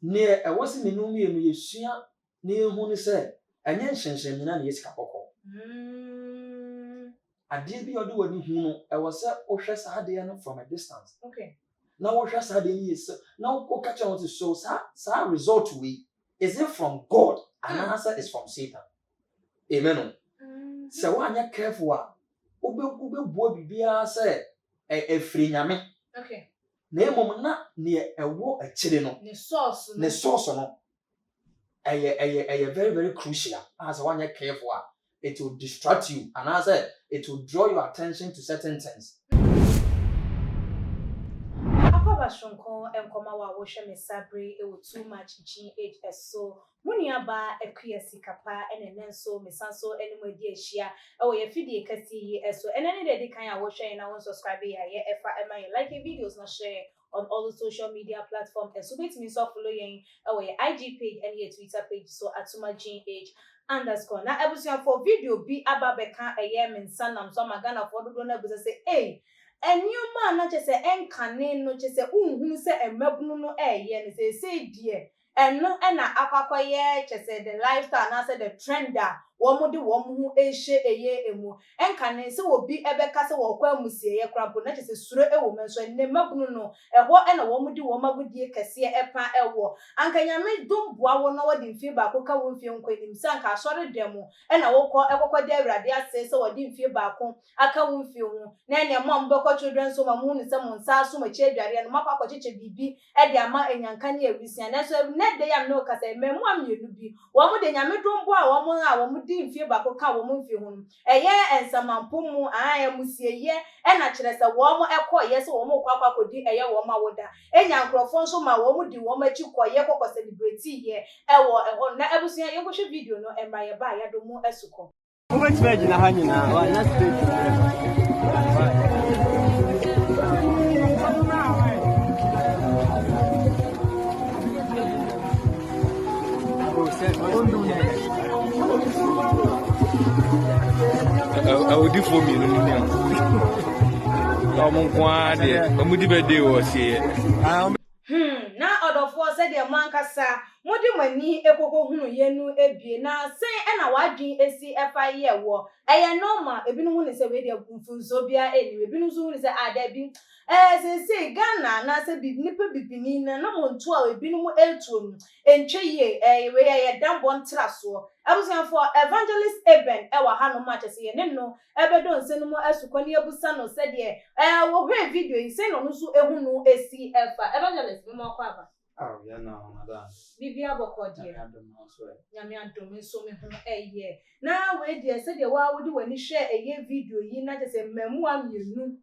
near a was in no me near who said, and yen shenshim na yes capoko. I did be or do any huno, I was a Oshas Hadian from a distance. Okay. Now Oshas Hadian is now catch on to show sa result we is it from God and answer is from Satan. Amen. So when you're careful, Ube boy be say a free yame. Okay. Name na near a war a chileno. The source No. A very, very crucial as one you're careful. It will distract you, and as I said, it will draw your attention to certain things. Shonko and Komawa Washa Messabri, it was too much GHS. So, Muniaba, a queer sikapa, and then so Miss Sanso, anyway, dear Shia, oh, your fiddy cassie, so, and any day kind of washer, and I won't subscribe here. If I like a videos, not share on all the social media platforms, and so it means of following our IG page and your Twitter page, so Atuma GH. Underscore. Now, I was for video be about Becca a year and son, I'm so my gun of what do say, hey. And you man not just say encanne no just say who say a mebunu yen say dear and no and akwa ye just say the lifestyle and say the trender woman the woman who eshe eye emu encanne say will be ebeka say wo kwa musie ye krampo na just say suro e woman so ne mebunu no eho and a woman the woman gudie kese epa ewo ankanya me dum boa wo no wodi mfie ba ko ka wo mfie nkwanim sanka sori demo and a wo ekokọ de awrade ase say wodi mfie ba ko aka wo mfie ho na ne mom beko children so mamu ni se mon sa so ma che aduare no makwa kocheche bibi e de ama enyanka ne awisia na so ne de yam no ka say memu amienu bi wo mo de nyame dum boa wo mo di mfie ba ko ka wo mo mfie ho eye ensamampo mu aya musie ye e na kire se wo mo ekoye se wo mo kwakwa kodi eye wo ma woda enya nkrofo so ma wo mo di wo ma chi koye kokko celebrate ye ewo eho na ebusia ye hwe video no emra ye ba ya do mu esuko Which veg na hani na wa na I would do for me. I'm quite I'm with the birthday was here. Now out of four said the mankasa modi mani ekoko hunu yenu ebie na sen na wadwin esi FIE wo eye normal ebinu hu ne se we de mfunso bia eni ebinu so hu ne se ada bi se Ghana na se bi nipa bibini na mo nto a ebinu mu etuom entwe ye we ye dambo ntra so abusian for evangelist Eben wa ha no ma chese ye ne no ebedo nse no mo asukoni abusa no se de wo hwe video yi se no no so ehunu esi evangelist mo kwa ba. Oh, yeah, no, madam. Bibia boko dear. Nyame adom so me ho eye. Na we dear said the wa wodi wani share eye video yi na chese mamu amienu.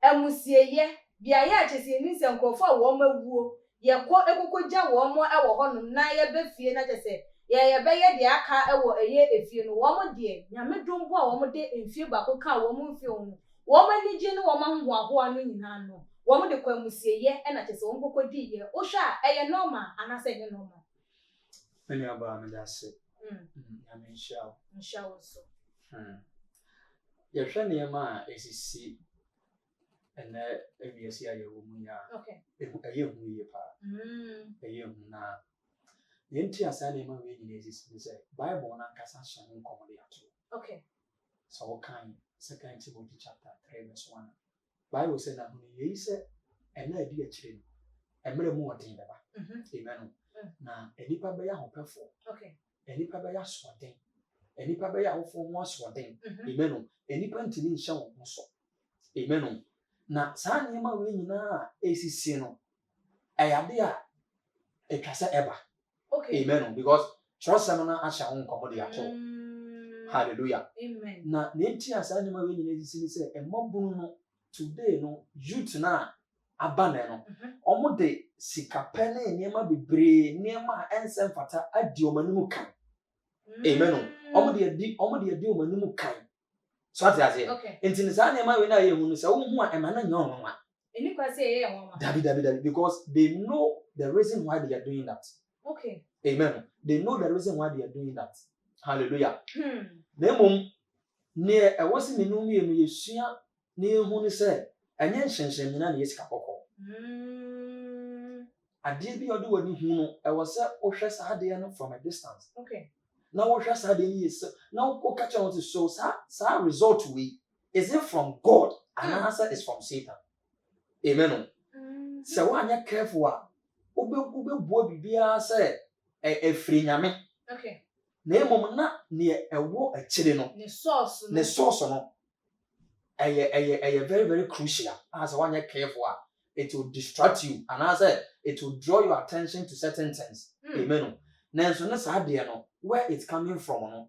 Emusie ye bia ye chese ni se nkofo wo mawuo. Ye ko ekokogya wo mo e wo honum na ye befie na chese ye be ye de aka e wo eye efie no wo mo de nyame dombo a wo mo de enfie ba ko ka wo mo mfie wo. Wo manije ni wo ma ho ahoa no nyina no. Woman de kwamusie ye na chese won kokodi ye o hwa eye normal anase nye normal Many about me that's it. I mean show so ye hwe ne ma esisi ene ebiesi aye wo mu ya okay eye hu ye pa eye hu na ye nti asane ma we ni esisi say Bible na kasa hye nkomo de ato okay so kan 2 Timothy chapter 3 verse 1 Bible said that when you say and I did a chain, and made more thing about amen. Now, any pabaya hopeful, okay, any pabaya swatting, any pabaya for one swatting, amen. Any pantin shall also, amen. Now, San Yama winning na ACC, I have there a casa ever, okay, amen. Because trust Samana Asha on commodity at all. Hallelujah, amen. Now, Nature Sanima winning ACC say, and Mobuno. Today no youth na abana no omo de sikapene niema bebre niema ensem fata adi omanimu kan amen omo de adi omanimu kan so ati ase enti nisa niema we na ye hu no se wo hu a emana nya onwa eni kwa se ye onwa dabi because they know the reason why they are doing that okay amen they know the reason why they are doing that hallelujah nemom ne ewosi menum ye no yesua ne hu ni se enye hyenhyen nyina na yesika kokko adeɛ bi ɔde w'ani hu no ɛwɔ sɛ wohwɛ saa adeɛ no from a distance. Okay. Now wohwɛ saa adeɛ no yie sɛ na woka kyerɛ wɔn sɛ so saa result wei is it from God anaasɛ is from Satan. Amen. Sɛ woanyɛ careful a wobɛbua biribiara sɛ ɛfiri nyame. Okay. Na mmom na neɛ ɛwɔ akyire no ne source no ɛyɛ very very crucial. As woanyɛ careful a it will distract you and as it will draw your attention to certain things. Amen. Nanso na saa adeɛ no where it's coming from no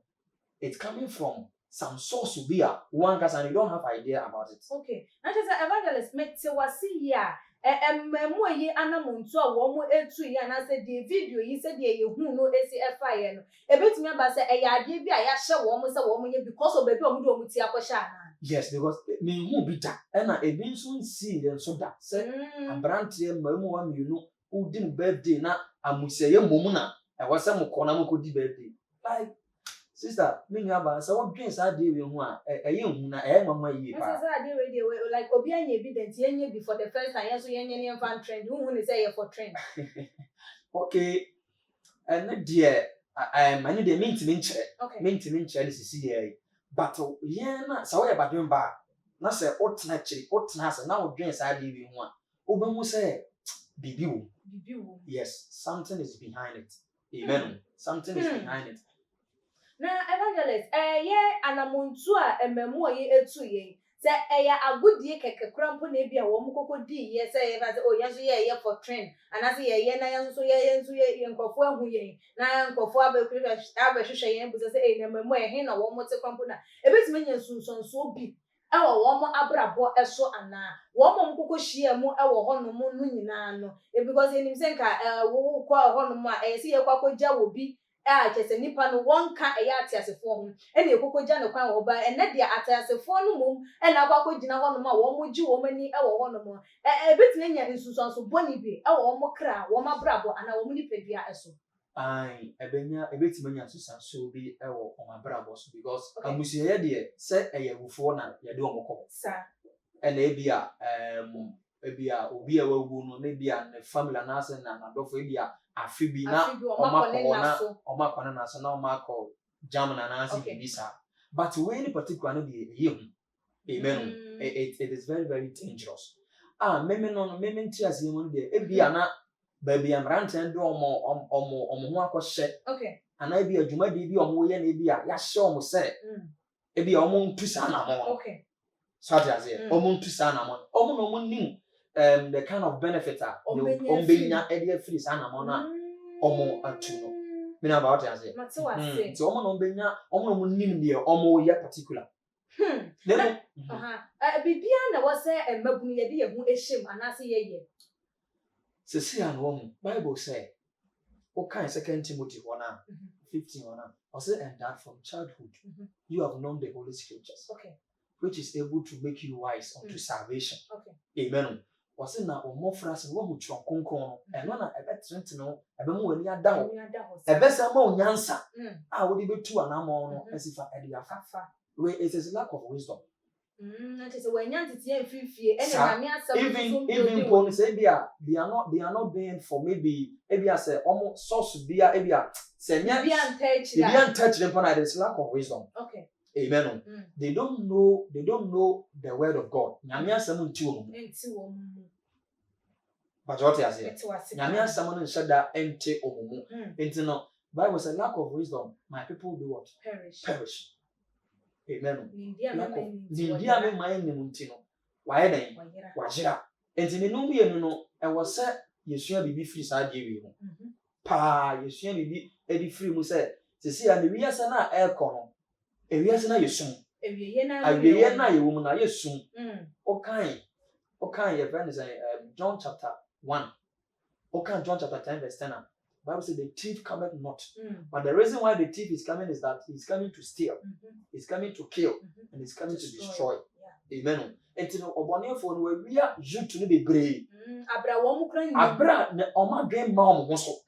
it's coming from some source will be a one cause and you don't have idea about it. Okay. Na just evangelist make te wasi ya mmemu yi anamuntu a wo mu etu yi na say the video yi say the ye hu no esi efa ye no ebetumi aba say eya ade bi a ya hye wo mu say wo mu ye because of baby o mu de o mu ti akosha ana. Yes, because me hu bi da na ebi nso nsi ye nso da say abrante mmemu wa mienu who din birthday na amuseye momu na ɛwɔ sɛ mo kɔ na mo kɔ di birthday. Like sister, me nyaba say what dwen saa dey we hu a ɛyɛ hu na ɛyɛ mama yie pa. Say saa dey we dey like obi anya evidence yenye before the first time yeso yenye ne fan trend hu ne say ye for trend. Okay. And dear many dey mentimi nkyerɛ. Okay. Mentimi nkyerɛ ne sisi yɛ. But yɛn na sɛ wɔyɛ badwen ba na sɛ wotena kyiri wotena sɛ na wodwen saa dey we hu a wobɛhu sɛ bibi wo. Yes, something is behind it. Amen. Something is behind it. Na evangelist ye anamuntu a ememu ye etu ye se eya agudie keke krampo na bia wo mukokodi ye se ye fa se o yeso ye for trend anase ye na yenso ye nkofo ahu ye na nkofo abehwehwe ye bu se e na ememu e he na wo mote krampo na ebetime nya sunsunso bi ewo wo mo abrabo eso ana wo mo mukokɔhia mu ewo ho no mu no nyina no because enim se nka wo kwa ho no mu a e se ye kwakɔgya wo bi chese nipa no wonka eya atiasefo ho ene ekokogya ne kwan wo ba ene de atiasefo no mum ene akwakɔ gina ho no ma wo mo gi wo mani ewo ho no mo betine nya nsusuanso boni bi ewo mo kra wo mabrabo ana wo mo nipadua eso ebetime nya nsusuanso bi ewo wo mabrabo so because amusiye de se eyawufo na ye de wo kɔ sa ene ebia obi a wawu no na bia ne family na ase na adofo ebia afibi na omakɔ na so na omakɔ Germany na ase bisa but we in particular no be hu. Amen. It is very very dangerous. Meme ntiase mu de ebia na baby amrante ndo omo ho akɔhye. Okay. Ana ebia adwuma de bi omo ye na ebia ya hye omo se ebia omo ntu sa na mo. Okay. So that is omo ntu sa na mo. Omo no mo nim the kind of benefit ombenya area free sana mona omo atu no me na about ya say so omo no ombenya omo no nim de omo ye particular bibia na wo say emabunu ye de ye hu ehyem anase ye sesi an wo Bible say o kan 2 Timothy 1:15 or say and that from childhood you have known the holy scriptures, okay, which is able to make you wise unto salvation. Okay. Amen. Wase na omofrase wo hu tron konkon no eno na ebetrent no ebemu wani ada ho ebesa ma onyansa a wo de betu anamo no esifa ede afafa we it is lack of wisdom. That is when yanti tie mfifie ene na me asem even pon say bia they are not being for maybe ebia say omo source bia ebia say nya bia touch them pon, it is lack of wisdom. Okay. Amen. They don't know the word of God. Nyame asem nti wo. But what you say? Nyame asem no nshada ente omumu. Enti no Bible says lack of wisdom, my people will do what? Perish. Amen. Nindia me man nim nti no. Waye den? Wajira. Enti ne no wie no e wo se yesua bibi free sa de wi ho. Pa yesua bibi edi free mu se sisi ya ne wiase na e kɔ no. Ewiase na yesum. Ewiye na yewum na yesum. Okan ye friend say John chapter 1. Okan John chapter 10 verse 10. Bible says the thief cometh not. But the reason why the thief is coming is that he's coming to steal. He's coming to kill and he's coming to destroy. Amen. Enti no obonefo no wia jutu no bebree. Abra wo mu kran ni. Abra na omadwen ma omo ho so.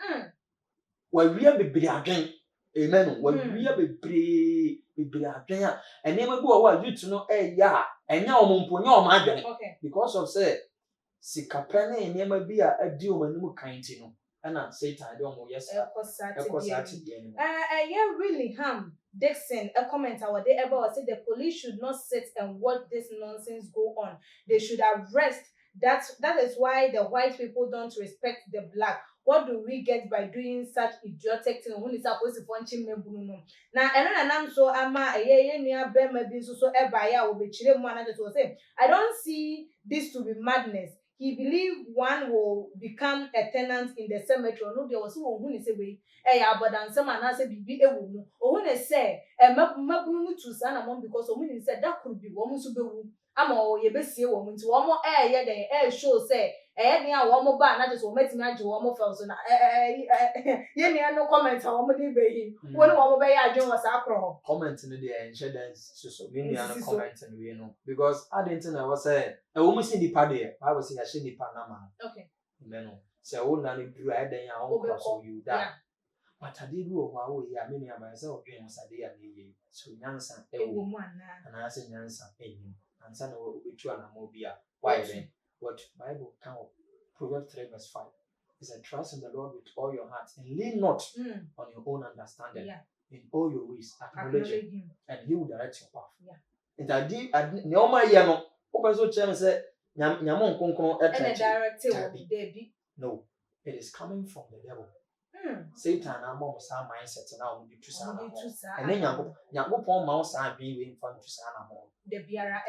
Wia bebree adwen. Amen. Wia bebree adwen a enema bi wo wa jutu no ya enya omo mponye omadwen. Because of say sikapɛ ne nneɛma bi a adi wɔn anim kan ti no ɛna Satan de wɔn yɛ saa ɛkɔ saa te deɛ no. Willingham Dixon, a commenter, whatever, said the police should not sit and watch this nonsense go on. They should arrest. That is why the white people don't respect the black. What do we get by doing such idiotic thing? When it's supposed to function, now and I'm so ama near Bema so ebaya will be chilling one another to say. I don't see this to be madness. He believed one will become a tenant in the cemetery. No, there was who is away. But then some man said, "Be a woman." Or when they say, "Mabunu to Sanamon," because women said that could be woman to be. I'm all ye best see a woman to one more air, the air show say, near one more bar, not just met me to one more fellows. Yeah, no comment on what baby. One more bay I join was acro. Comment in the end, share dance, so many comment and we know. Because I didn't know what said. A woman in the party, I was in a shady Panama. Okay. Then, so I won't do I then I won't cross you that. But I did go while we are many of myself, James, I did so Yansan, a woman, and I said Yansan, and son will be true and mobile. Why then? What Bible count? Proverbs 3 verse 5. Is a trust in the Lord with all your heart and lean not on your own understanding. Yeah. In all your ways, acknowledge him, and he will direct your path. Yeah. And I did no my yano. Open so chairman said, Yamon Concon at a directive will be Debbie. No, it is coming from the devil. Satan, I'm almost our mindset and now we to Sana. And then Yago Pon Mouse are being fun to Sana. The Biara,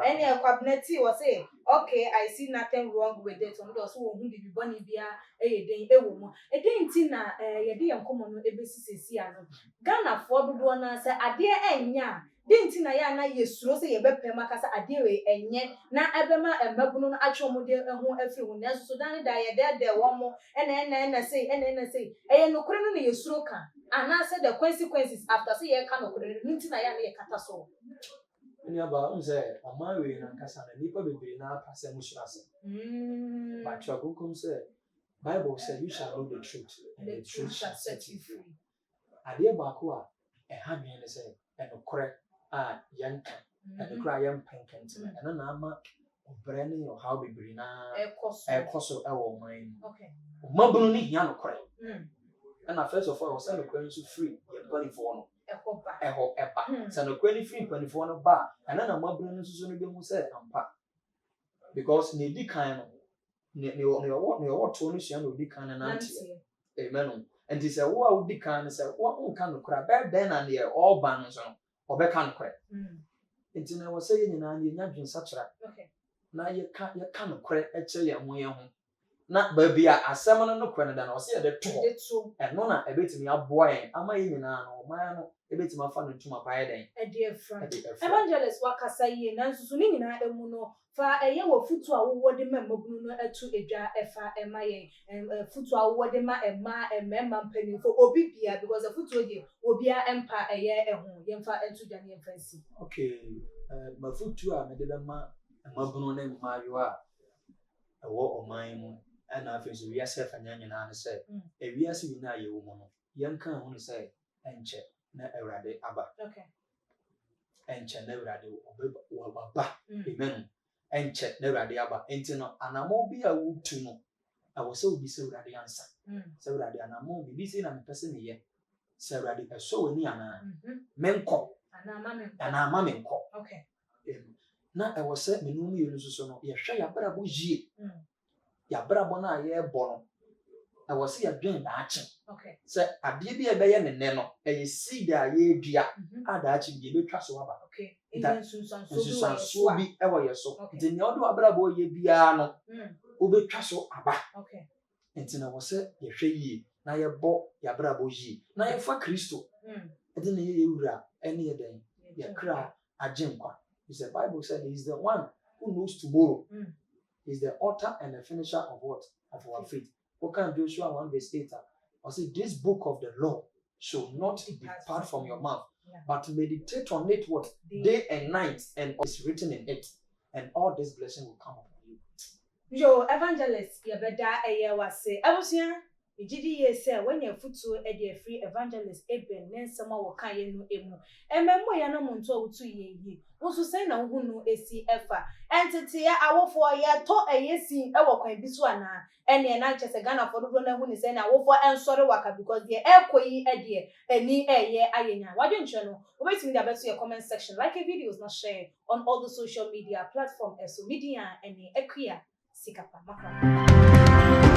any cabinety was say, okay, I see nothing wrong with it. On those who will be Bonnie Bia, a woman. A day in Tina, a day and common ABC. Ghana for the one answer, a dear and ya. Didn't Tina yes, Rose, a better Macasa, a dear and yet, now Abema and Mabuno actual model and who everyone else so done there one more and then I say, and no criminal is stroker. And I said the consequences after say a canoe, Nintina a cataso. About say, on my way in Ankasana, Nipa be now pass a mushrasa. But Chabukum said, Bible said, you shall know the truth, and the truth shall set you free. A dear Bakua, a hammy and say, and a correct young cat, and a cry young pancant, and an armor of branding or how be brina, a coso our mind. Okay. Mabuni Yano cry. And I first of all, I was sent to free, your body for a whole epa. Send a 24 bar, and then a mobile Susan who said, because Nidi kind what Tony Shan would be kind and auntie. Amen. And he said, what would be kind and said, what kind of crab then and the all banners on or back on crab. It's in our saying in an Indian such a. Now you can't crab at your way home. Not baby, a salmon no Canada, or say the two, and Mona a bit me up boy, am I in an man, a bit my fun to my pie. A dear friend, Evangelist Wakasai, Nansunina, Emuno, far a yellow foot to our word member Bruno to a jar FIMIA, and a foot to our word and ma and member penny for Obipia, because a foot to you will be an empire a year and home, young far and to Daniel Fancy. Okay, my foot to a Medema, and my Bruno and Marua, a war of mine. And I feel we are safe and young and said, if we are seeing now, you woman, young can only say, and check, na erade abba. Okay. And check never or baba. Amen. And check never abba. Intino, and I won't be a wood to know. I was so be so that the answer. So that and I won't be busy and person here. So that I saw any men call. And our mammy call. Okay. Now I was said, me no me use so no, share your brother bougie. Ya brabona ye bono I was see a dream action. Okay. Say a baby a bay and neno, a see that ye dear, I'd actually be trust over. Okay. That so be ever your so. The other abrabo ye biano, ube trust over. Okay. And then I was said, ye shay ye, na ye bo ya brabo ye, na ye for Christo. I didn't hear you any day. Ye cry a jimqua. The Bible said he's the one who knows tomorrow. Is the author and the finisher of what? Of our faith. What can Joshua 1 verse 8? I say, this book of the law shall not depart from your mouth, but meditate on it what? Day and night, and it's written in it. And all this blessing will come upon you. Yo, evangelist, you better a year was say, I was here. Ejidi ye say when you futu e dey free evangelist Eben nensema wo kan ye no emu. Ememo ya na monto otu ye yi. Wo so say na wo nu esi efa. Entity ya awofo ya to eyesi e wo kwan bisu ana. Ene na chese Ghana for do na hu ni say na awofo ensori waka because the ekoyi e dey eni eye ayenya. Wadi nche no. Obetimi da beto your comment section. Like a videos not share on all the social media platforms. So media eni ekuya sikapa makwa.